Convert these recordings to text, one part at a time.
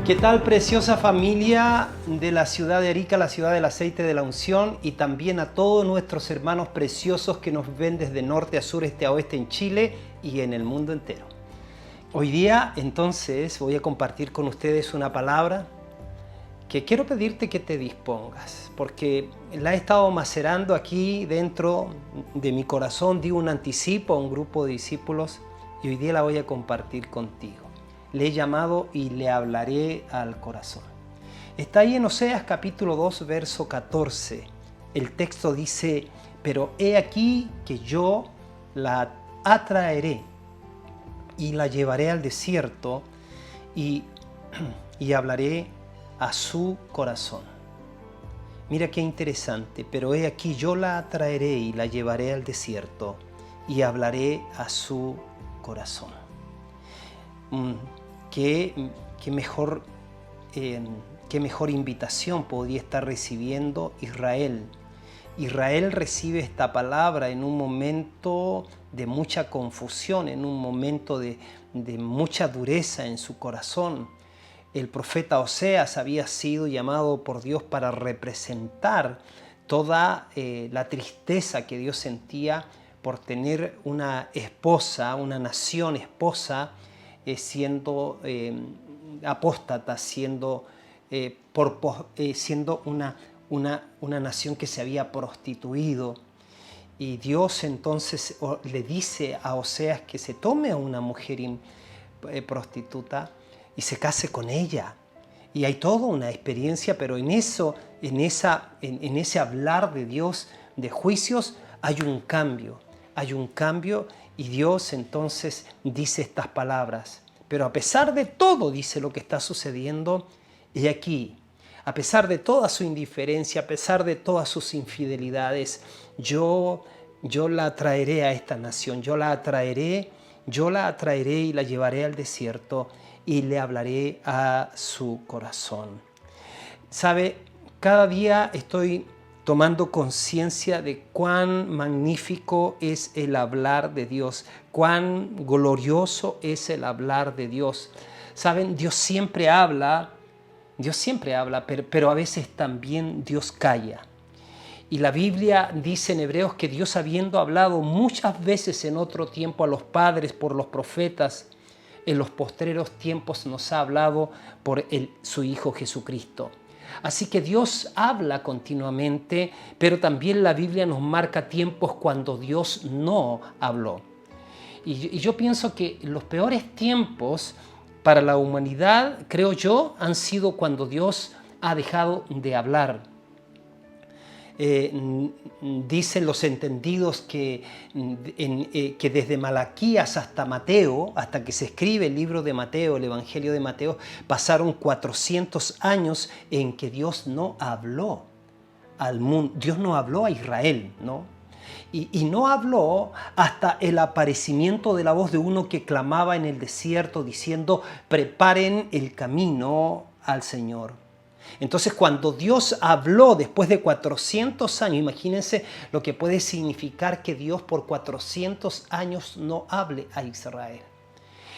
¿Qué tal, preciosa familia de la ciudad de Arica, la ciudad del aceite de la unción, y también a todos nuestros hermanos preciosos que nos ven desde norte a sur, este a oeste en Chile y en el mundo entero? Hoy día entonces voy a compartir con ustedes una palabra que quiero pedirte que te dispongas, porque la he estado macerando aquí dentro de mi corazón, di un anticipo a un grupo de discípulos y hoy día la voy a compartir contigo. Le he llamado y le hablaré al corazón. Está ahí en Oseas capítulo 2, verso 14. El texto dice: pero he aquí que yo la atraeré y la llevaré al desierto y hablaré a su corazón. Mira qué interesante. Pero he aquí yo la atraeré y la llevaré al desierto y hablaré a su corazón. ¿Qué mejor invitación podía estar recibiendo Israel? Israel recibe esta palabra en un momento de mucha confusión, en un momento de mucha dureza en su corazón. El profeta Oseas había sido llamado por Dios para representar toda la tristeza que Dios sentía por tener una esposa, una nación esposa, siendo apóstata, siendo una nación que se había prostituido. Y Dios entonces le dice a Oseas que se tome a una mujer prostituta y se case con ella. Y hay toda una experiencia, pero en ese hablar de Dios de juicios hay un cambio y Dios entonces dice estas palabras. Pero a pesar de todo, dice, lo que está sucediendo, y aquí, a pesar de toda su indiferencia, a pesar de todas sus infidelidades, yo la atraeré a esta nación, yo la atraeré y la llevaré al desierto y le hablaré a su corazón. ¿Sabe? Cada día estoy tomando conciencia de cuán magnífico es el hablar de Dios, cuán glorioso es el hablar de Dios. ¿Saben? Dios siempre habla, pero a veces también Dios calla. Y la Biblia dice en Hebreos que Dios, habiendo hablado muchas veces en otro tiempo a los padres por los profetas, en los postreros tiempos nos ha hablado por su Hijo Jesucristo. Así que Dios habla continuamente, pero también la Biblia nos marca tiempos cuando Dios no habló. Y yo pienso que los peores tiempos para la humanidad, creo yo, han sido cuando Dios ha dejado de hablar. Dicen los entendidos que desde Malaquías hasta Mateo, hasta que se escribe el libro de Mateo, el Evangelio de Mateo, pasaron 400 años en que Dios no habló al mundo, Dios no habló a Israel, ¿no? Y no habló hasta el aparecimiento de la voz de uno que clamaba en el desierto diciendo: preparen el camino al Señor. Entonces, cuando Dios habló después de 400 años, imagínense lo que puede significar que Dios por 400 años no hable a Israel.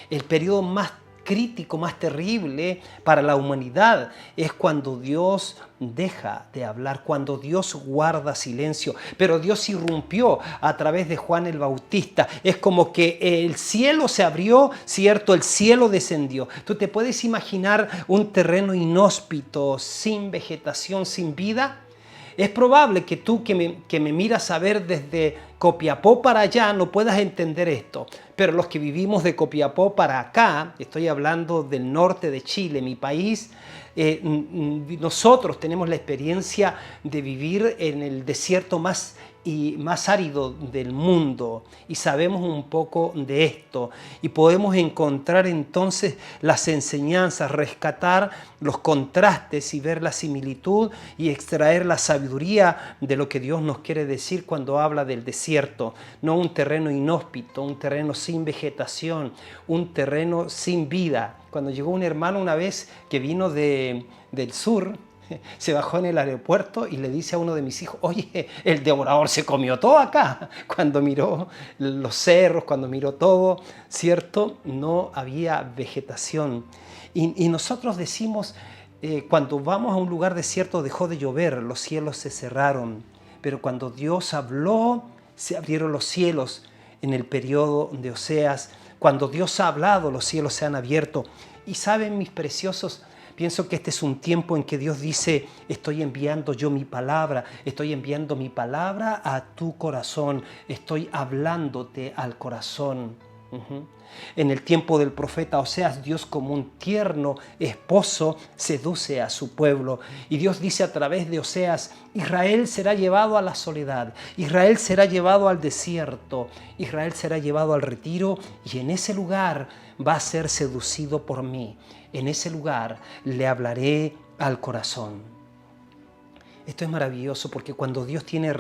El periodo más crítico, más terrible para la humanidad es cuando Dios deja de hablar, cuando Dios guarda silencio. Pero Dios irrumpió a través de Juan el Bautista. Es como que el cielo se abrió, ¿cierto? El cielo descendió. Tú te puedes imaginar un terreno inhóspito, sin vegetación, sin vida. Es probable que tú que me miras a ver desde Copiapó para allá no puedas entender esto, pero los que vivimos de Copiapó para acá, estoy hablando del norte de Chile, mi país, nosotros tenemos la experiencia de vivir en el desierto más árido del mundo y sabemos un poco de esto y podemos encontrar entonces las enseñanzas, rescatar los contrastes y ver la similitud y extraer la sabiduría de lo que Dios nos quiere decir cuando habla del desierto. No un terreno inhóspito, un terreno sin vegetación, un terreno sin vida. Cuando llegó un hermano una vez que vino del sur, Se bajó en el aeropuerto y le dice a uno de mis hijos, oye, el devorador se comió todo acá. Cuando miró los cerros, cuando miró todo, ¿cierto? No había vegetación. Y nosotros decimos, cuando vamos a un lugar desierto dejó de llover, los cielos se cerraron. Pero cuando Dios habló, se abrieron los cielos en el periodo de Oseas. Cuando Dios ha hablado, los cielos se han abierto. Y saben, mis preciosos, pienso que este es un tiempo en que Dios dice, estoy enviando yo mi palabra, estoy enviando mi palabra a tu corazón, estoy hablándote al corazón. En el tiempo del profeta Oseas, Dios como un tierno esposo seduce a su pueblo. Y Dios dice a través de Oseas, Israel será llevado a la soledad, Israel será llevado al desierto, Israel será llevado al retiro y en ese lugar va a ser seducido por mí. En ese lugar le hablaré al corazón. Esto es maravilloso porque cuando Dios tiene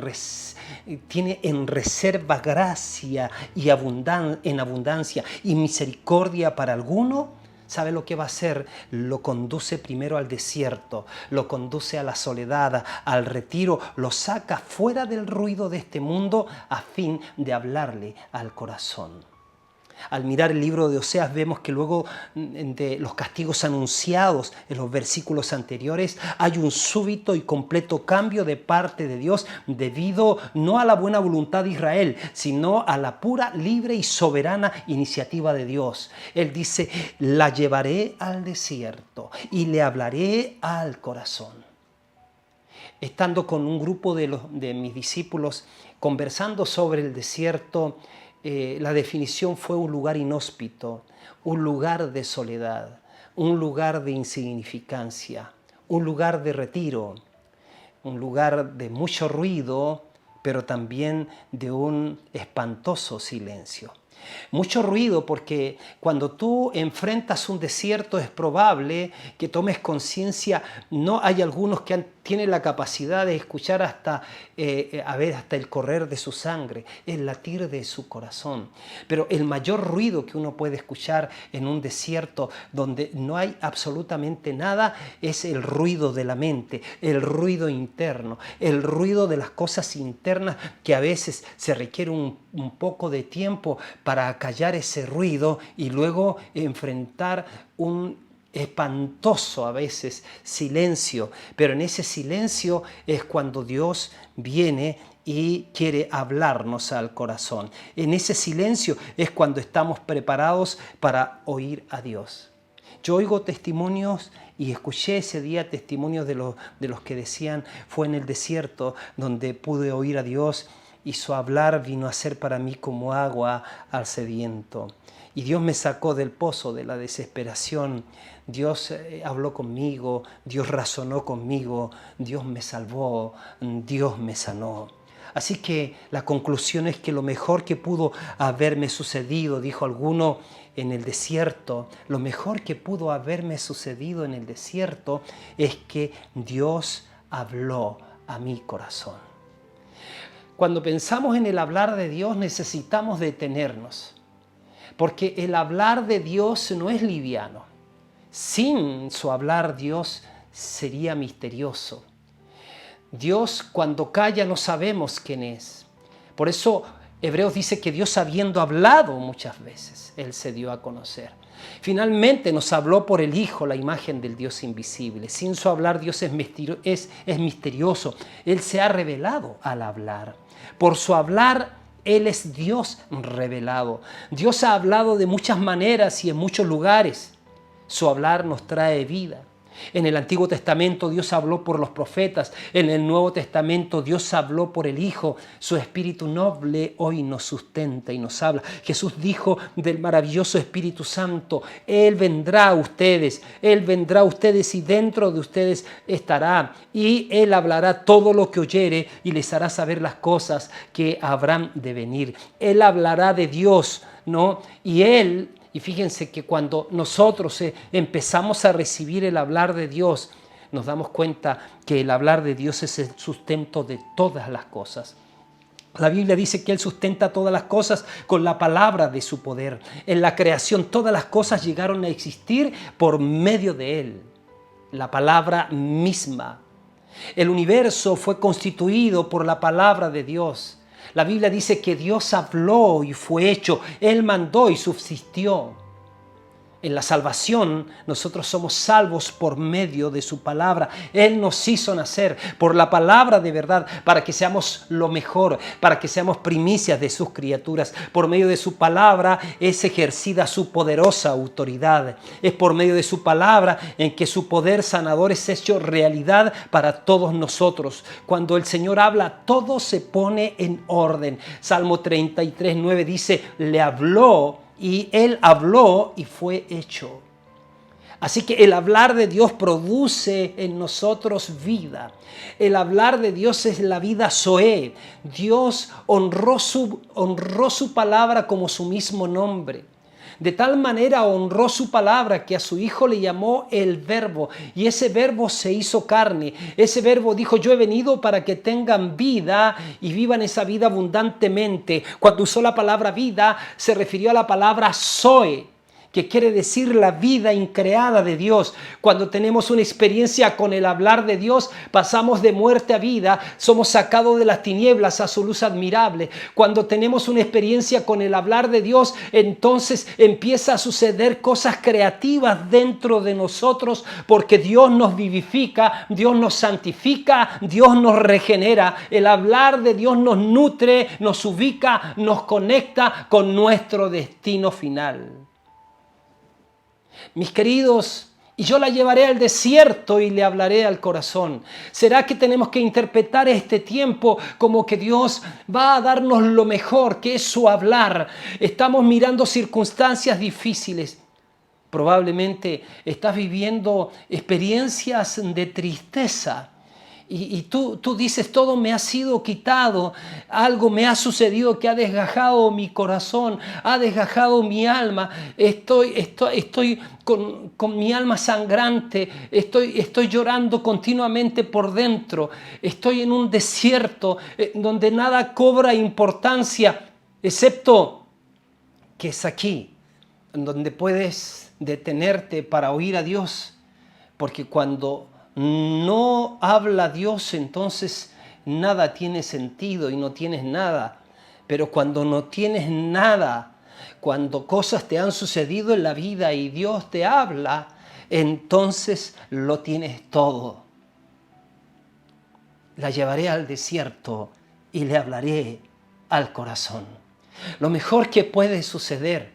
en reserva gracia y en abundancia y misericordia para alguno, ¿sabe lo que va a hacer? Lo conduce primero al desierto, lo conduce a la soledad, al retiro, lo saca fuera del ruido de este mundo a fin de hablarle al corazón. Al mirar el libro de Oseas vemos que luego de los castigos anunciados en los versículos anteriores hay un súbito y completo cambio de parte de Dios debido no a la buena voluntad de Israel, sino a la pura, libre y soberana iniciativa de Dios. Él dice, la llevaré al desierto y le hablaré al corazón. Estando con un grupo de mis discípulos conversando sobre el desierto, la definición fue un lugar inhóspito, un lugar de soledad, un lugar de insignificancia, un lugar de retiro, un lugar de mucho ruido, pero también de un espantoso silencio. Mucho ruido porque cuando tú enfrentas un desierto es probable que tomes conciencia. No hay algunos que tienen la capacidad de escuchar hasta el correr de su sangre, el latir de su corazón. Pero el mayor ruido que uno puede escuchar en un desierto donde no hay absolutamente nada es el ruido de la mente, el ruido interno, el ruido de las cosas internas que a veces se requiere un poco de tiempo para acallar ese ruido y luego enfrentar un espantoso a veces silencio, pero en ese silencio es cuando Dios viene y quiere hablarnos al corazón. En ese silencio es cuando estamos preparados para oír a Dios. Yo oigo testimonios y escuché ese día testimonios de los que decían, fue en el desierto donde pude oír a Dios y su hablar vino a ser para mí como agua al sediento. Y Dios me sacó del pozo de la desesperación. Dios habló conmigo, Dios razonó conmigo, Dios me salvó, Dios me sanó. Así que la conclusión es que lo mejor que pudo haberme sucedido, dijo alguno, en el desierto, lo mejor que pudo haberme sucedido en el desierto es que Dios habló a mi corazón. Cuando pensamos en el hablar de Dios necesitamos detenernos, porque el hablar de Dios no es liviano. Sin su hablar Dios sería misterioso. Dios cuando calla no sabemos quién es. Por eso Hebreos dice que Dios habiendo hablado muchas veces, Él se dio a conocer. Finalmente nos habló por el Hijo, la imagen del Dios invisible. Sin su hablar Dios es misterioso. Él se ha revelado al hablar. Por su hablar Él es Dios revelado. Dios ha hablado de muchas maneras y en muchos lugares. Su hablar nos trae vida. En el Antiguo Testamento Dios habló por los profetas, en el Nuevo Testamento Dios habló por el Hijo. Su Espíritu noble hoy nos sustenta y nos habla. Jesús dijo del maravilloso Espíritu Santo, Él vendrá a ustedes y dentro de ustedes estará y Él hablará todo lo que oyere y les hará saber las cosas que habrán de venir. Él hablará de Dios, ¿no? Y fíjense que cuando nosotros empezamos a recibir el hablar de Dios, nos damos cuenta que el hablar de Dios es el sustento de todas las cosas. La Biblia dice que Él sustenta todas las cosas con la palabra de su poder. En la creación todas las cosas llegaron a existir por medio de Él. la palabra misma. El universo fue constituido por la palabra de Dios. La Biblia dice que Dios habló y fue hecho. Él mandó y subsistió. En la salvación, nosotros somos salvos por medio de su palabra. Él nos hizo nacer por la palabra de verdad para que seamos lo mejor, para que seamos primicias de sus criaturas. Por medio de su palabra es ejercida su poderosa autoridad. Es por medio de su palabra en que su poder sanador es hecho realidad para todos nosotros. Cuando el Señor habla, todo se pone en orden. Salmo 33:9 dice, le habló y Él habló y fue hecho. Así que el hablar de Dios produce en nosotros vida. El hablar de Dios es la vida Zoé. Dios honró su palabra como su mismo nombre. De tal manera honró su palabra que a su Hijo le llamó el Verbo. Y ese Verbo se hizo carne. Ese Verbo dijo, yo he venido para que tengan vida y vivan esa vida abundantemente. Cuando usó la palabra vida, se refirió a la palabra Zoe, que quiere decir la vida increada de Dios. Cuando tenemos una experiencia con el hablar de Dios, pasamos de muerte a vida, somos sacados de las tinieblas a su luz admirable. Cuando tenemos una experiencia con el hablar de Dios, entonces empieza a suceder cosas creativas dentro de nosotros, porque Dios nos vivifica, Dios nos santifica, Dios nos regenera. El hablar de Dios nos nutre, nos ubica, nos conecta con nuestro destino final. Mis queridos, y yo la llevaré al desierto y le hablaré al corazón. ¿Será que tenemos que interpretar este tiempo como que Dios va a darnos lo mejor, que es su hablar? Estamos mirando circunstancias difíciles. Probablemente estás viviendo experiencias de tristeza. Y tú dices, todo me ha sido quitado, algo me ha sucedido que ha desgajado mi corazón, ha desgajado mi alma, estoy con mi alma sangrante, estoy llorando continuamente por dentro, estoy en un desierto donde nada cobra importancia, excepto que es aquí, donde puedes detenerte para oír a Dios, porque cuando no habla Dios, entonces nada tiene sentido y no tienes nada. Pero cuando no tienes nada, cuando cosas te han sucedido en la vida y Dios te habla, entonces lo tienes todo. La llevaré al desierto y le hablaré al corazón. Lo mejor que puede suceder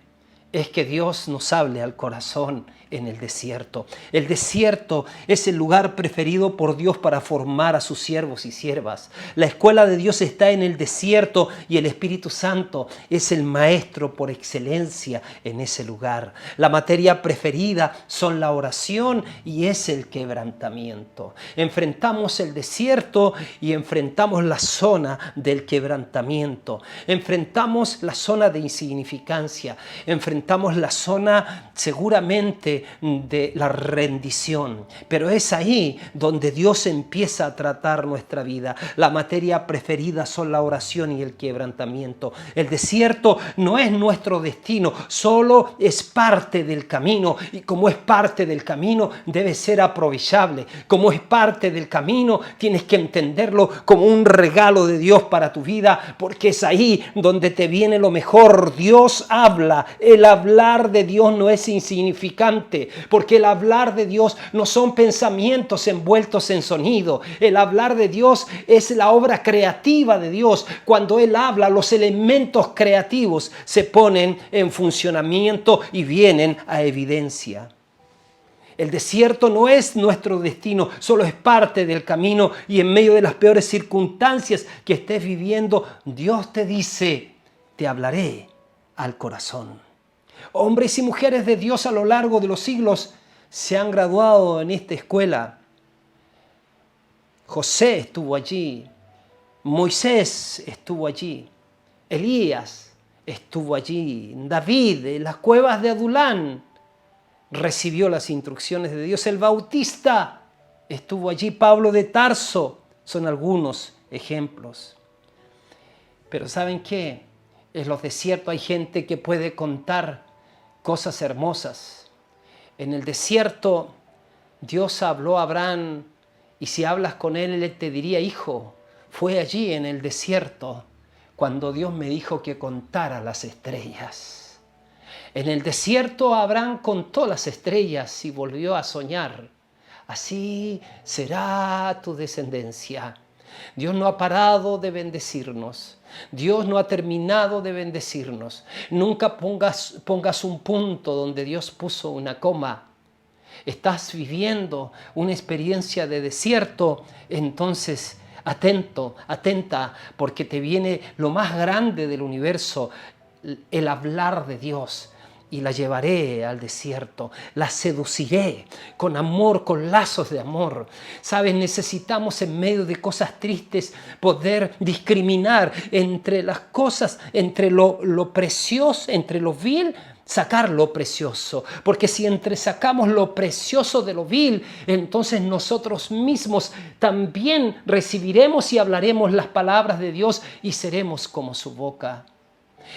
es que Dios nos hable al corazón en el desierto. El desierto es el lugar preferido por Dios para formar a sus siervos y siervas. La escuela de Dios está en el desierto y el Espíritu Santo es el maestro por excelencia en ese lugar. La materia preferida son la oración y es el quebrantamiento. Enfrentamos el desierto y enfrentamos la zona del quebrantamiento. Enfrentamos la zona de insignificancia. Enfrentamos la zona seguramente de la rendición, pero es ahí donde Dios empieza a tratar nuestra vida. La materia preferida son la oración y el quebrantamiento. El desierto no es nuestro destino, solo es parte del camino, y como es parte del camino debe ser aprovechable. Como es parte del camino tienes que entenderlo como un regalo de Dios para tu vida, porque es ahí donde te viene lo mejor. Dios habla, el hablar de Dios no es insignificante, porque el hablar de Dios no son pensamientos envueltos en sonido. El hablar de Dios es la obra creativa de Dios. Cuando Él habla, los elementos creativos se ponen en funcionamiento y vienen a evidencia. El desierto no es nuestro destino, solo es parte del camino, y en medio de las peores circunstancias que estés viviendo, Dios te dice, te hablaré al corazón. Hombres y mujeres de Dios a lo largo de los siglos se han graduado en esta escuela. José estuvo allí, Moisés estuvo allí, Elías estuvo allí, David en las cuevas de Adulán recibió las instrucciones de Dios, el Bautista estuvo allí, Pablo de Tarso, son algunos ejemplos. Pero ¿saben qué? En los desiertos hay gente que puede contar cosas hermosas. En el desierto Dios habló a Abraham y si hablas con él, él te diría, hijo, fue allí en el desierto cuando Dios me dijo que contara las estrellas. En el desierto Abraham contó las estrellas y volvió a soñar. Así será tu descendencia. Dios no ha parado de bendecirnos. Dios no ha terminado de bendecirnos. Nunca pongas un punto donde Dios puso una coma. Estás viviendo una experiencia de desierto, entonces atento, atenta, porque te viene lo más grande del universo, el hablar de Dios. Y la llevaré al desierto, la seduciré con amor, con lazos de amor. ¿Sabes? Necesitamos en medio de cosas tristes poder discriminar entre las cosas, entre lo precioso, entre lo vil, sacar lo precioso. Porque si entresacamos lo precioso de lo vil, entonces nosotros mismos también recibiremos y hablaremos las palabras de Dios y seremos como su boca.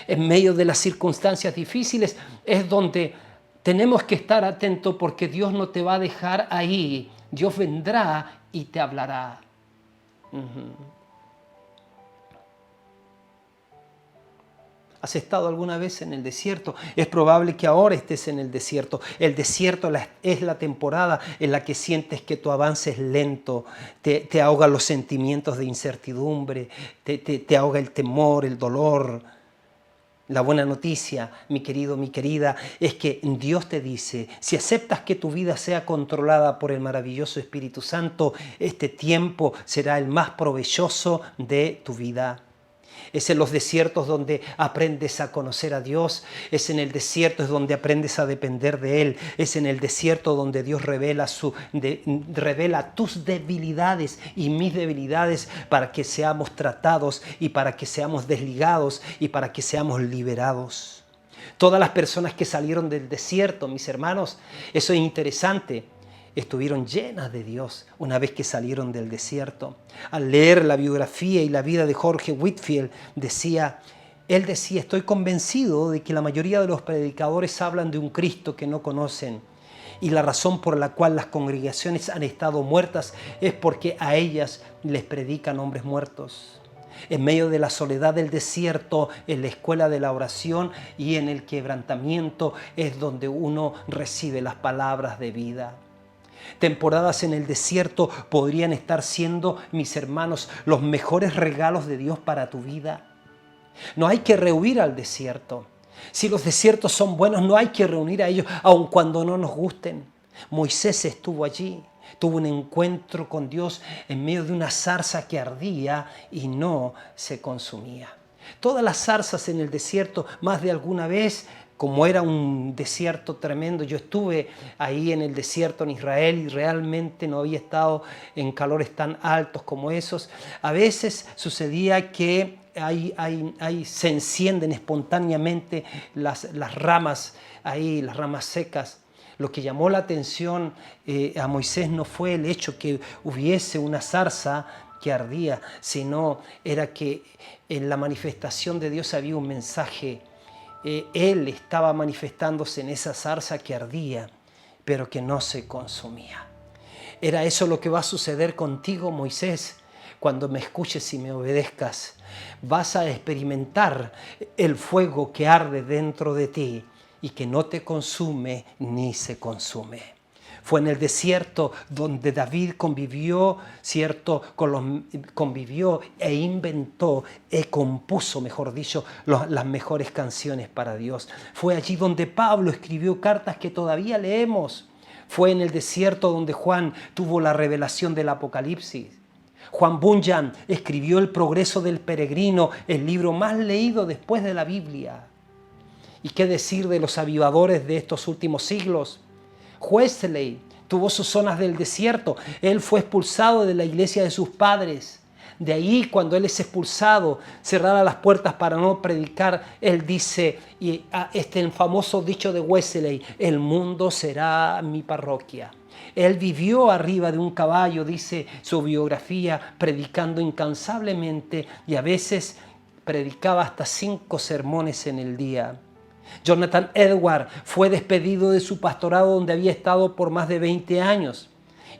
En medio de las circunstancias difíciles es donde tenemos que estar atentos porque Dios no te va a dejar ahí. Dios vendrá y te hablará. ¿Has estado alguna vez en el desierto? Es probable que ahora estés en el desierto. El desierto es la temporada en la que sientes que tu avance es lento, te ahoga los sentimientos de incertidumbre, te ahoga el temor, el dolor. La buena noticia, mi querido, mi querida, es que Dios te dice, si aceptas que tu vida sea controlada por el maravilloso Espíritu Santo, este tiempo será el más provechoso de tu vida. Es en los desiertos donde aprendes a conocer a Dios. Es en el desierto es donde aprendes a depender de Él. Es en el desierto donde Dios revela tus debilidades y mis debilidades para que seamos tratados y para que seamos desligados y para que seamos liberados. Todas las personas que salieron del desierto, mis hermanos, eso es interesante, estuvieron llenas de Dios una vez que salieron del desierto. Al leer la biografía y la vida de Jorge Whitfield, él decía, estoy convencido de que la mayoría de los predicadores hablan de un Cristo que no conocen. Y la razón por la cual las congregaciones han estado muertas es porque a ellas les predican hombres muertos. En medio de la soledad del desierto, en la escuela de la oración y en el quebrantamiento es donde uno recibe las palabras de vida. Temporadas en el desierto podrían estar siendo, mis hermanos, los mejores regalos de Dios para tu vida. No hay que rehuir al desierto. Si los desiertos son buenos, no hay que reunir a ellos, aun cuando no nos gusten. Moisés estuvo allí, tuvo un encuentro con Dios en medio de una zarza que ardía y no se consumía. Todas las zarzas en el desierto, más de alguna vez, como era un desierto tremendo, yo estuve ahí en el desierto en Israel y realmente no había estado en calores tan altos como esos. A veces sucedía que se encienden espontáneamente las ramas, las ramas secas. Lo que llamó la atención a Moisés no fue el hecho que hubiese una zarza que ardía, sino era que en la manifestación de Dios había un mensaje. Él estaba manifestándose en esa zarza que ardía, pero que no se consumía. Era eso lo que va a suceder contigo, Moisés, cuando me escuches y me obedezcas. Vas a experimentar el fuego que arde dentro de ti y que no te consume ni se consume. Fue en el desierto donde David convivió e inventó, compuso, mejor dicho, las mejores canciones para Dios. Fue allí donde Pablo escribió cartas que todavía leemos. Fue en el desierto donde Juan tuvo la revelación del Apocalipsis. Juan Bunyan escribió El progreso del peregrino, el libro más leído después de la Biblia. ¿Y qué decir de los avivadores de estos últimos siglos? Wesley tuvo sus zonas del desierto. Él fue expulsado de la iglesia de sus padres. De ahí, cuando él es expulsado, cerradas las puertas para no predicar, él dice, y el famoso dicho de Wesley, el mundo será mi parroquia. Él vivió arriba de un caballo, dice su biografía, predicando incansablemente y a veces predicaba hasta 5 sermones en el día. Jonathan Edwards fue despedido de su pastorado donde había estado por más de 20 años.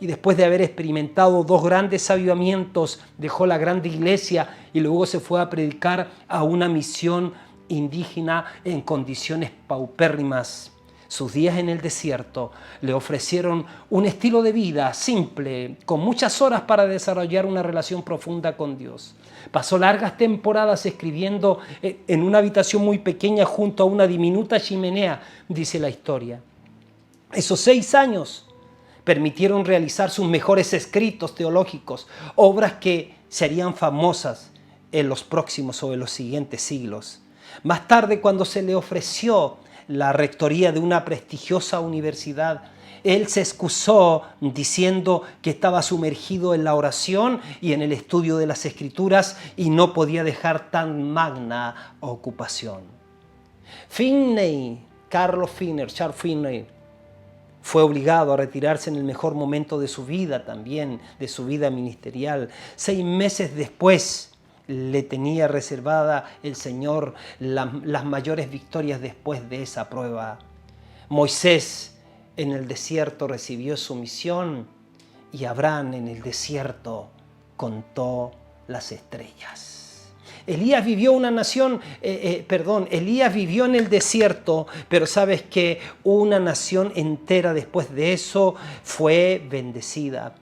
y después de haber experimentado 2 grandes avivamientos, dejó la grande iglesia y luego se fue a predicar a una misión indígena en condiciones paupérrimas. Sus días en el desierto le ofrecieron un estilo de vida simple, con muchas horas para desarrollar una relación profunda con Dios. Pasó largas temporadas escribiendo en una habitación muy pequeña junto a una diminuta chimenea, dice la historia. Esos 6 años permitieron realizar sus mejores escritos teológicos, obras que serían famosas en los próximos o en los siguientes siglos. Más tarde, cuando se le ofreció la rectoría de una prestigiosa universidad, él se excusó diciendo que estaba sumergido en la oración y en el estudio de las Escrituras y no podía dejar tan magna ocupación. Charles Finney, fue obligado a retirarse en el mejor momento de su vida también, de su vida ministerial. 6 meses después le tenía reservada el Señor las mayores victorias después de esa prueba. Moisés en el desierto recibió su misión y Abraham en el desierto contó las estrellas. Elías vivió Elías vivió en el desierto, pero sabes que una nación entera después de eso fue bendecida.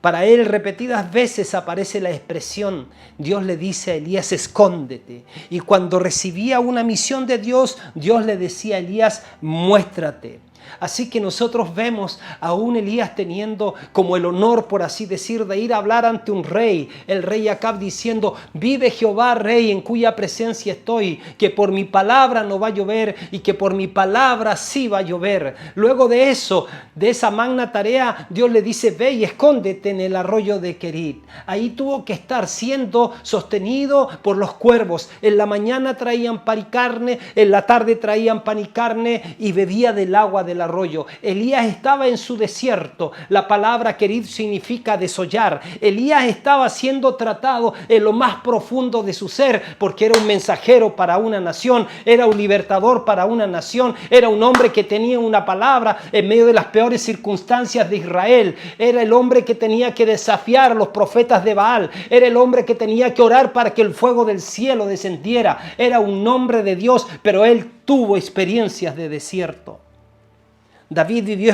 Para él repetidas veces aparece la expresión, Dios le dice a Elías, escóndete. Y cuando recibía una misión de Dios, Dios le decía a Elías, muéstrate. Así que nosotros vemos a un Elías teniendo como el honor, por así decir, de ir a hablar ante un rey, el rey Acab, diciendo, vive Jehová, rey, en cuya presencia estoy, que por mi palabra no va a llover y que por mi palabra sí va a llover. Luego de eso, de esa magna tarea, Dios le dice, ve y escóndete en el arroyo de Querit. Ahí tuvo que estar siendo sostenido por los cuervos. En la mañana traían pan y carne, en la tarde traían pan y carne y bebía del agua del arroyo. Elías estaba en su desierto. La palabra Querit significa desollar. Elías estaba siendo tratado en lo más profundo de su ser porque era un mensajero para una nación, era un libertador para una nación, era un hombre que tenía una palabra en medio de las peores circunstancias de Israel. Era el hombre que tenía que desafiar a los profetas de Baal. Era el hombre que tenía que orar para que el fuego del cielo descendiera. Era un hombre de Dios, pero él tuvo experiencias de desierto. David vivió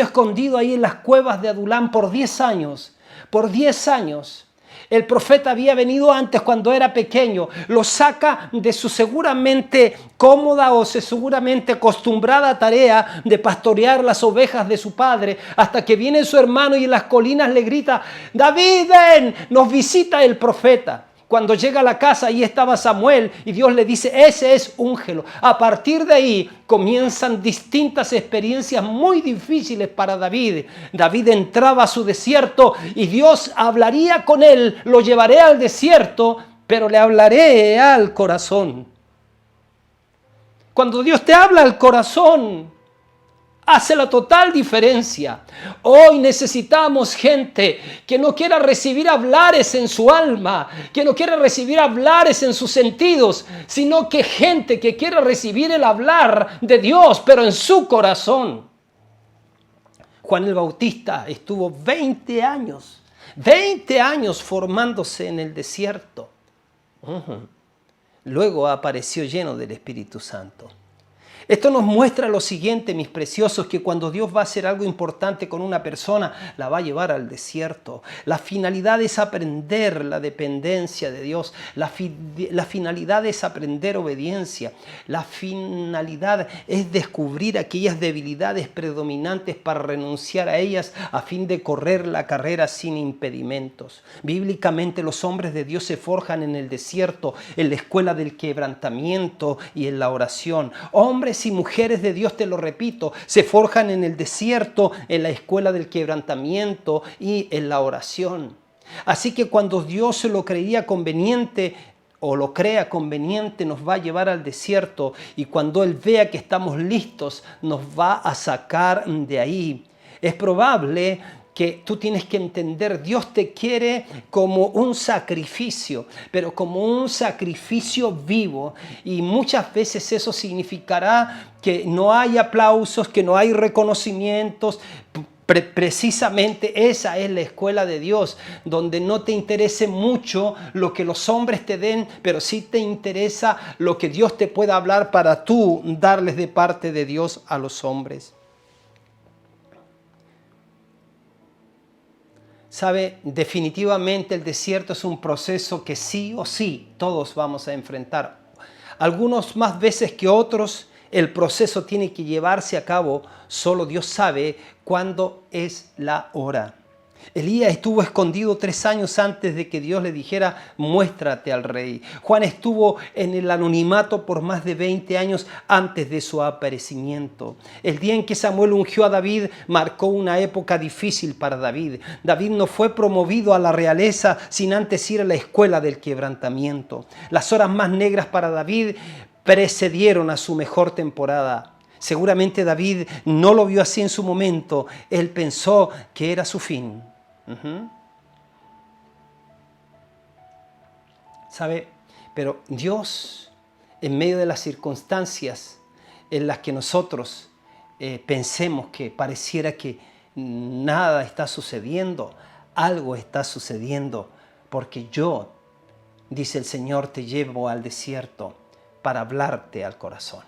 escondido ahí en las cuevas de Adulam por 10 años. Por 10 años. El profeta había venido antes cuando era pequeño. Lo saca de su seguramente cómoda o seguramente acostumbrada tarea de pastorear las ovejas de su padre, hasta que viene su hermano y en las colinas le grita, David, ven, nos visita el profeta. Cuando llega a la casa, ahí estaba Samuel y Dios le dice, ese es úngelo. A partir de ahí comienzan distintas experiencias muy difíciles para David. David entraba a su desierto y Dios hablaría con él, lo llevaré al desierto, pero le hablaré al corazón. Cuando Dios te habla al corazón, hace la total diferencia. Hoy necesitamos gente que no quiera recibir hablares en su alma, que no quiera recibir hablares en sus sentidos, sino que gente que quiera recibir el hablar de Dios, pero en su corazón. Juan el Bautista estuvo 20 años formándose en el desierto. Luego apareció lleno del Espíritu Santo. Esto nos muestra lo siguiente, mis preciosos, que cuando Dios va a hacer algo importante con una persona, la va a llevar al desierto. La finalidad es aprender la dependencia de Dios. La finalidad es aprender obediencia. La finalidad es descubrir aquellas debilidades predominantes para renunciar a ellas a fin de correr la carrera sin impedimentos. Bíblicamente los hombres de Dios se forjan en el desierto, en la escuela del quebrantamiento y en la oración. Hombres y mujeres de Dios, te lo repito, se forjan en el desierto, en la escuela del quebrantamiento y en la oración. Así que cuando Dios se lo creía conveniente o lo crea conveniente, nos va a llevar al desierto, y cuando Él vea que estamos listos, nos va a sacar de ahí. Es probable que tú tienes que entender, Dios te quiere como un sacrificio, pero como un sacrificio vivo. Y muchas veces eso significará que no hay aplausos, que no hay reconocimientos, Precisamente esa es la escuela de Dios, donde no te interese mucho lo que los hombres te den, pero sí te interesa lo que Dios te pueda hablar para tú darles de parte de Dios a los hombres. ¿Sabe? Definitivamente el desierto es un proceso que sí o sí todos vamos a enfrentar. Algunos más veces que otros, el proceso tiene que llevarse a cabo. Solo Dios sabe cuándo es la hora. Elías estuvo escondido 3 años antes de que Dios le dijera, muéstrate al rey. Juan estuvo en el anonimato por más de 20 años antes de su aparecimiento. El día en que Samuel ungió a David marcó una época difícil para David. David no fue promovido a la realeza sin antes ir a la escuela del quebrantamiento. Las horas más negras para David precedieron a su mejor temporada. Seguramente David no lo vio así en su momento. Él pensó que era su fin. ¿Sabe? Pero Dios, en medio de las circunstancias en las que nosotros pensemos que pareciera que nada está sucediendo, algo está sucediendo, porque yo, dice el Señor, te llevo al desierto para hablarte al corazón.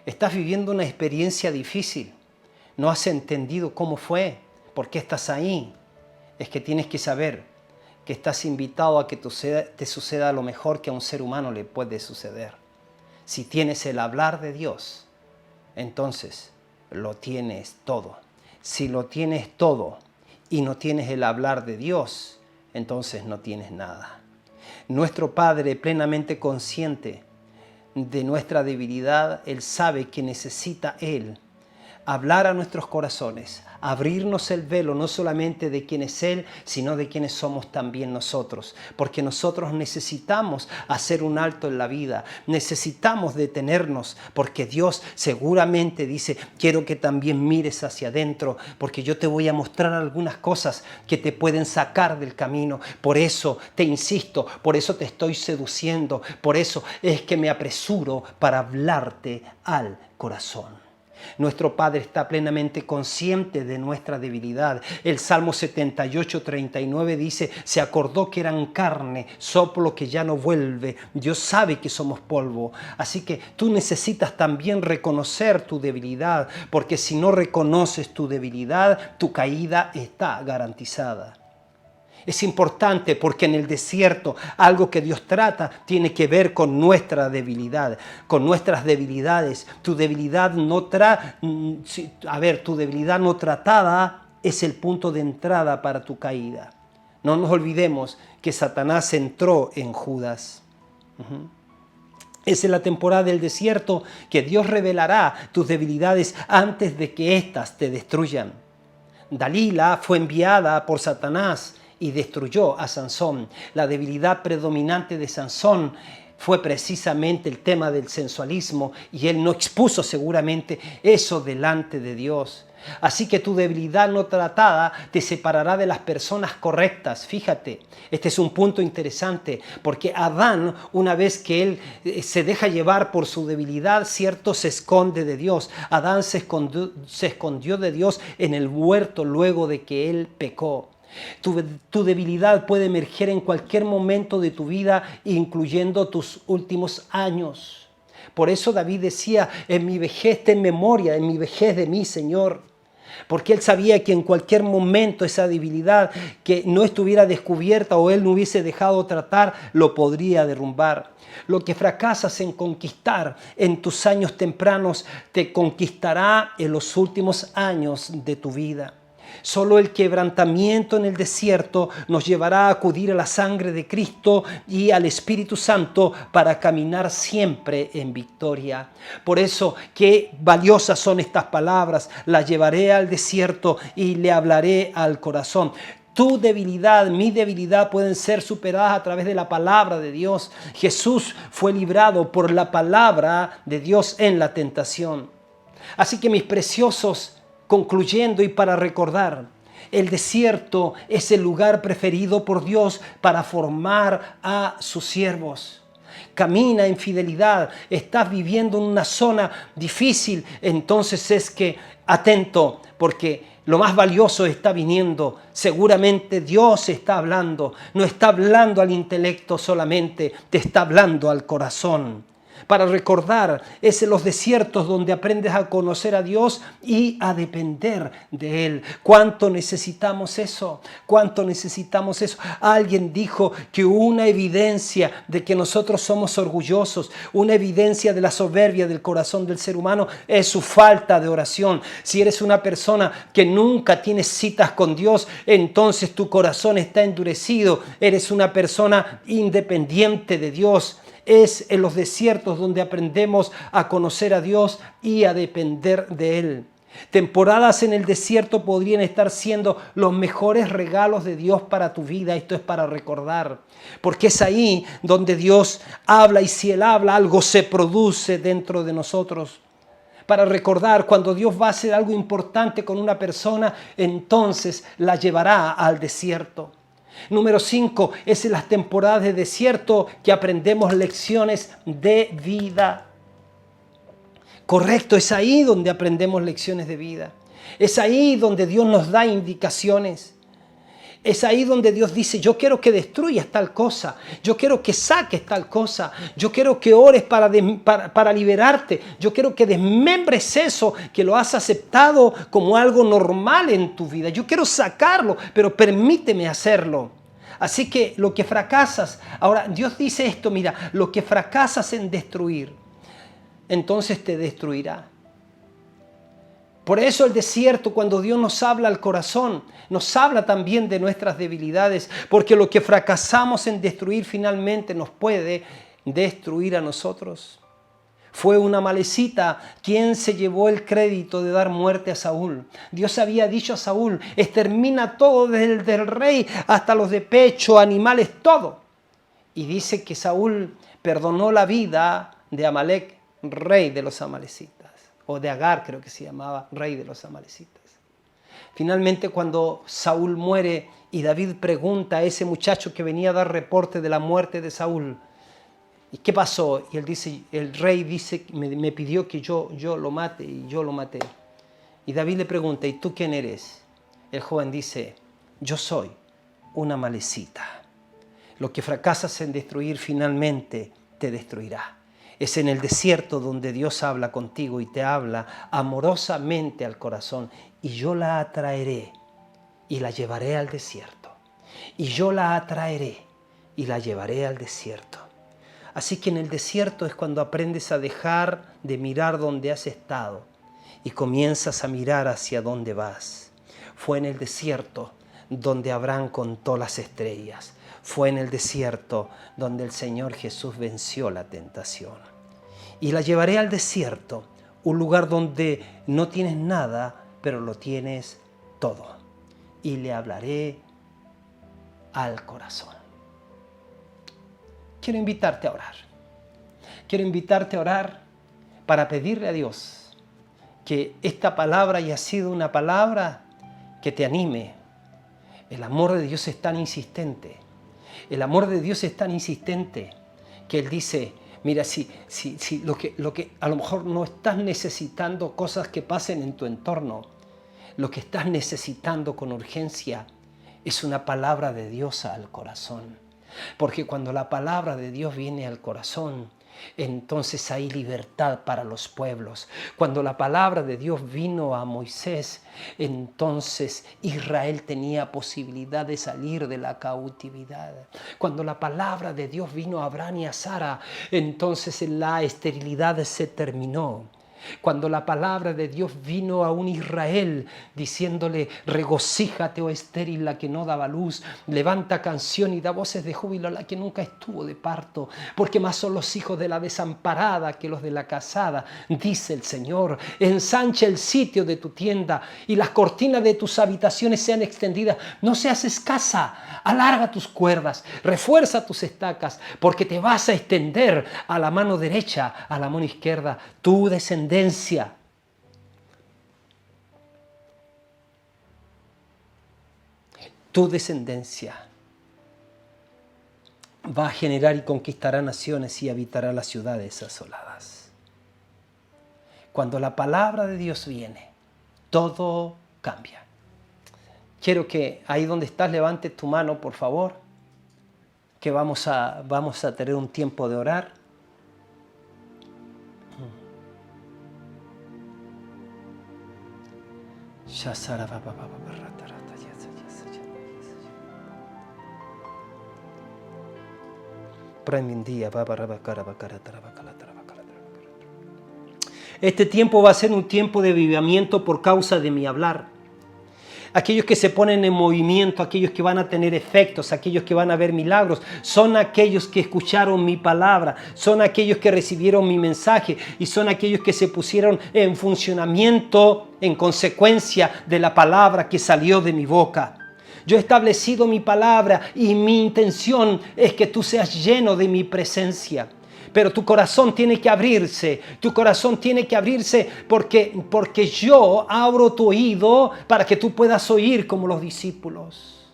Estás viviendo una experiencia difícil, no has entendido cómo fue, por qué estás ahí. Es que tienes que saber que estás invitado a que te suceda lo mejor que a un ser humano le puede suceder. Si tienes el hablar de Dios, entonces lo tienes todo. Si lo tienes todo y no tienes el hablar de Dios, entonces no tienes nada. Nuestro Padre, plenamente consciente de nuestra debilidad, Él sabe que necesita Él hablar a nuestros corazones, abrirnos el velo no solamente de quién es Él, sino de quiénes somos también nosotros. Porque nosotros necesitamos hacer un alto en la vida, necesitamos detenernos, porque Dios seguramente dice, quiero que también mires hacia adentro, porque yo te voy a mostrar algunas cosas que te pueden sacar del camino. Por eso te insisto, por eso te estoy seduciendo, por eso es que me apresuro para hablarte al corazón. Nuestro Padre está plenamente consciente de nuestra debilidad. El Salmo 78, 39 dice, se acordó que eran carne, soplo que ya no vuelve. Dios sabe que somos polvo. Así que tú necesitas también reconocer tu debilidad, porque si no reconoces tu debilidad, tu caída está garantizada. Es importante porque en el desierto algo que Dios trata tiene que ver con nuestra debilidad, con nuestras debilidades. Tu debilidad no tratada es el punto de entrada para tu caída. No nos olvidemos que Satanás entró en Judas. Es en la temporada del desierto que Dios revelará tus debilidades antes de que éstas te destruyan. Dalila fue enviada por Satanás y destruyó a Sansón. La debilidad predominante de Sansón fue precisamente el tema del sensualismo y él no expuso seguramente eso delante de Dios. Así que tu debilidad no tratada te separará de las personas correctas. Fíjate, este es un punto interesante porque Adán, una vez que él se deja llevar por su debilidad, cierto, se esconde de Dios. Adán se escondió de Dios en el huerto luego de que él pecó. Tu debilidad puede emerger en cualquier momento de tu vida, incluyendo tus últimos años. Por eso David decía, en mi vejez ten memoria, en mi vejez de mí, Señor. Porque él sabía que en cualquier momento esa debilidad que no estuviera descubierta o él no hubiese dejado tratar, lo podría derrumbar. Lo que fracasas en conquistar en tus años tempranos, te conquistará en los últimos años de tu vida. Solo el quebrantamiento en el desierto nos llevará a acudir a la sangre de Cristo y al Espíritu Santo para caminar siempre en victoria. Por eso, qué valiosas son estas palabras. Las llevaré al desierto y le hablaré al corazón. Tu debilidad, mi debilidad pueden ser superadas a través de la palabra de Dios. Jesús fue librado por la palabra de Dios en la tentación. Así que mis preciosos, concluyendo y para recordar, el desierto es el lugar preferido por Dios para formar a sus siervos. Camina en fidelidad, estás viviendo en una zona difícil, entonces es que atento, porque Lo más valioso está viniendo. Seguramente Dios está hablando. No está hablando al intelecto solamente, te está hablando al corazón. Para recordar, es en los desiertos donde aprendes a conocer a Dios y a depender de Él. ¿Cuánto necesitamos eso? ¿Cuánto necesitamos eso? Alguien dijo que una evidencia de que nosotros somos orgullosos, una evidencia de la soberbia del corazón del ser humano es su falta de oración. Si eres una persona que nunca tienes citas con Dios, entonces tu corazón está endurecido. Eres una persona independiente de Dios. Es en los desiertos donde aprendemos a conocer a Dios y a depender de Él. Temporadas en el desierto podrían estar siendo los mejores regalos de Dios para tu vida. Esto es para recordar, porque es ahí donde Dios habla, y si Él habla, algo se produce dentro de nosotros. Para recordar, cuando Dios va a hacer algo importante con una persona, entonces la llevará al desierto. Número 5, es en las temporadas de desierto que aprendemos lecciones de vida. Correcto, es ahí donde aprendemos lecciones de vida. Es ahí donde Dios nos da indicaciones. Es ahí donde Dios dice, yo quiero que destruyas tal cosa, yo quiero que saques tal cosa, yo quiero que ores para liberarte, yo quiero que desmembres eso que lo has aceptado como algo normal en tu vida. Yo quiero sacarlo, pero permíteme hacerlo. Así que lo que fracasas, ahora Dios dice esto, mira, lo que fracasas en destruir, entonces te destruirá. Por eso el desierto, cuando Dios nos habla al corazón, nos habla también de nuestras debilidades, porque lo que fracasamos en destruir finalmente nos puede destruir a nosotros. Fue una Amalecita quien se llevó el crédito de dar muerte a Saúl. Dios había dicho a Saúl, extermina todo, desde el rey hasta los de pecho, animales, todo. Y dice que Saúl perdonó la vida de Amalec, rey de los amalecitas. O de Agar, creo que se llamaba, rey de los amalecitas. Finalmente, cuando Saúl muere y David pregunta a ese muchacho que venía a dar reporte de la muerte de Saúl, ¿y qué pasó? Y él dice, el rey dice, me pidió que yo lo mate, y yo lo maté. Y David le pregunta, ¿y tú quién eres? El joven dice, yo soy una Amalecita. Lo que fracasas en destruir finalmente te destruirá. Es en el desierto donde Dios habla contigo y te habla amorosamente al corazón. Y yo la atraeré y la llevaré al desierto. Y yo la atraeré y la llevaré al desierto. Así que en el desierto es cuando aprendes a dejar de mirar donde has estado y comienzas a mirar hacia dónde vas. Fue en el desierto donde Abraham contó las estrellas. Fue en el desierto donde el Señor Jesús venció la tentación. Y la llevaré al desierto, un lugar donde no tienes nada, pero lo tienes todo. Y le hablaré al corazón. Quiero invitarte a orar. Quiero invitarte a orar para pedirle a Dios que esta palabra haya sido una palabra que te anime. El amor de Dios es tan insistente. El amor de Dios es tan insistente que Él dice, mira, si lo que a lo mejor no estás necesitando cosas que pasen en tu entorno, lo que estás necesitando con urgencia es una palabra de Dios al corazón. Porque cuando la palabra de Dios viene al corazón, entonces hay libertad para los pueblos. Cuando la palabra de Dios vino a Moisés, entonces Israel tenía posibilidad de salir de la cautividad. Cuando la palabra de Dios vino a Abraham y a Sara, entonces la esterilidad se terminó. Cuando la palabra de Dios vino a un Israel diciéndole, regocíjate, oh estéril, la que no daba luz, levanta canción y da voces de júbilo a la que nunca estuvo de parto, porque más son los hijos de la desamparada que los de la casada, dice el Señor. Ensancha el sitio de tu tienda y las cortinas de tus habitaciones sean extendidas. No seas escasa, alarga tus cuerdas, refuerza tus estacas, porque te vas a extender a la mano derecha, a la mano izquierda, tu descendencia. Tu descendencia va a generar y conquistará naciones y habitará las ciudades asoladas. Cuando la palabra de Dios viene, todo cambia. quiero que ahí donde estás levantes tu mano, por favor, que vamos a tener un tiempo de orar. Este tiempo va a ser un tiempo de avivamiento por causa de mi hablar. Aquellos que se ponen en movimiento, aquellos que van a tener efectos, aquellos que van a ver milagros, son aquellos que escucharon mi palabra, son aquellos que recibieron mi mensaje y son aquellos que se pusieron en funcionamiento en consecuencia de la palabra que salió de mi boca. Yo he establecido mi palabra y mi intención es que tú seas lleno de mi presencia. Pero tu corazón tiene que abrirse, porque yo abro tu oído para que tú puedas oír como los discípulos.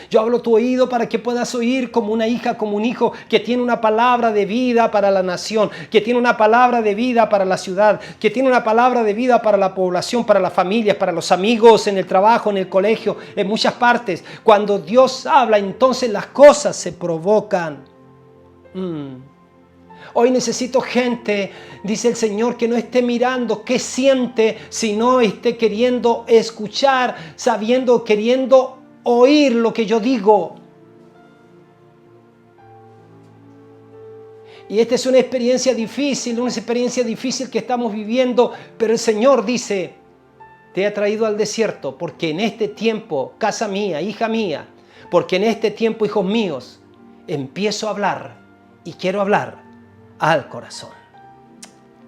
Yo abro tu oído para que puedas oír como una hija, como un hijo que tiene una palabra de vida para la nación, que tiene una palabra de vida para la ciudad, que tiene una palabra de vida para la población, para las familias, para los amigos, en el trabajo, en el colegio, en muchas partes. Cuando Dios habla, entonces las cosas se provocan. Hoy necesito gente, dice el Señor, que no esté mirando qué siente, sino esté queriendo escuchar, queriendo oír lo que yo digo. Y esta es una experiencia difícil que estamos viviendo, pero el Señor dice, te he traído al desierto, porque en este tiempo, casa mía, hija mía, porque en este tiempo, hijos míos, empiezo a hablar. Y quiero hablar al corazón.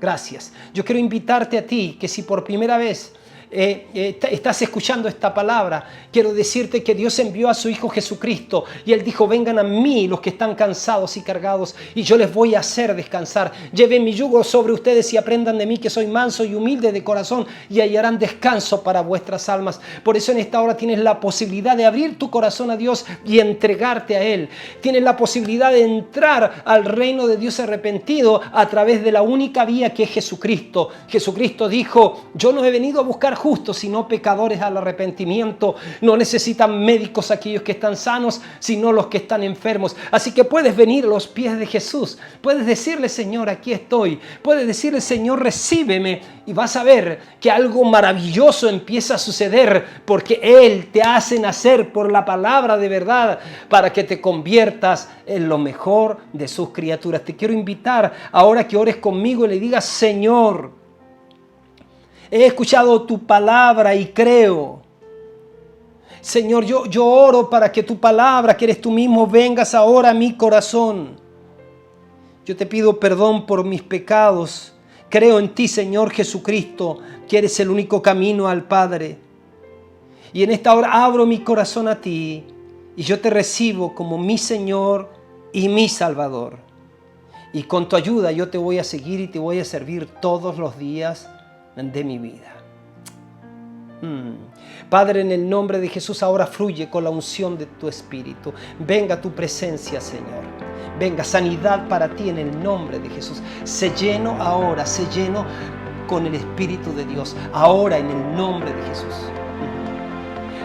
Gracias. Yo quiero invitarte a ti que si por primera vez estás escuchando esta palabra, quiero decirte que Dios envió a su Hijo Jesucristo y Él dijo, vengan a mí los que están cansados y cargados y yo les voy a hacer descansar. Lleven mi yugo sobre ustedes y aprendan de mí que soy manso y humilde de corazón y hallarán descanso para vuestras almas. Por eso en esta hora tienes la posibilidad de abrir tu corazón a Dios y entregarte a Él. Tienes la posibilidad de entrar al reino de Dios arrepentido a través de la única vía que es Jesucristo. Jesucristo dijo, yo no he venido a buscar justos, sino pecadores al arrepentimiento. No necesitan médicos aquellos que están sanos, sino los que están enfermos. Así que puedes venir a los pies de Jesús. Puedes decirle, Señor, aquí estoy. Puedes decirle, Señor, recíbeme. Y vas a ver que algo maravilloso empieza a suceder porque Él te hace nacer por la palabra de verdad para que te conviertas en lo mejor de sus criaturas. Te quiero invitar ahora que ores conmigo y le digas, Señor, he escuchado tu palabra y creo. Señor, yo oro para que tu palabra, que eres tú mismo, vengas ahora a mi corazón. Yo te pido perdón por mis pecados. Creo en ti, Señor Jesucristo, que eres el único camino al Padre. Y en esta hora abro mi corazón a ti y yo te recibo como mi Señor y mi Salvador. Y con tu ayuda yo te voy a seguir y te voy a servir todos los días de mi vida. Padre, en el nombre de Jesús, ahora fluye con la unción de tu Espíritu. Venga tu presencia, Señor. Venga sanidad para ti en el nombre de Jesús. Sé lleno ahora, sé lleno con el Espíritu de Dios. Ahora en el nombre de Jesús.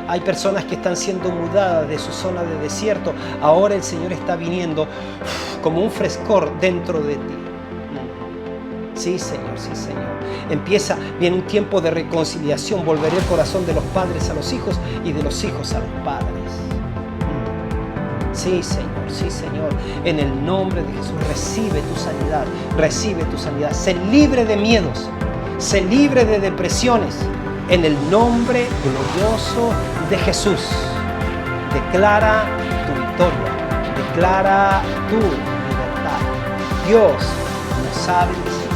Hay personas que están siendo mudadas de su zona de desierto. Ahora el Señor está viniendo como un frescor dentro de ti. Sí, Señor, sí, Señor. Viene un tiempo de reconciliación. Volveré el corazón de los padres a los hijos y de los hijos a los padres. Sí, Señor, sí, Señor. En el nombre de Jesús, recibe tu sanidad. Recibe tu sanidad. Sé libre de miedos. Sé libre de depresiones. En el nombre glorioso de Jesús. Declara tu victoria. Declara tu libertad. Dios nos ha bendecido.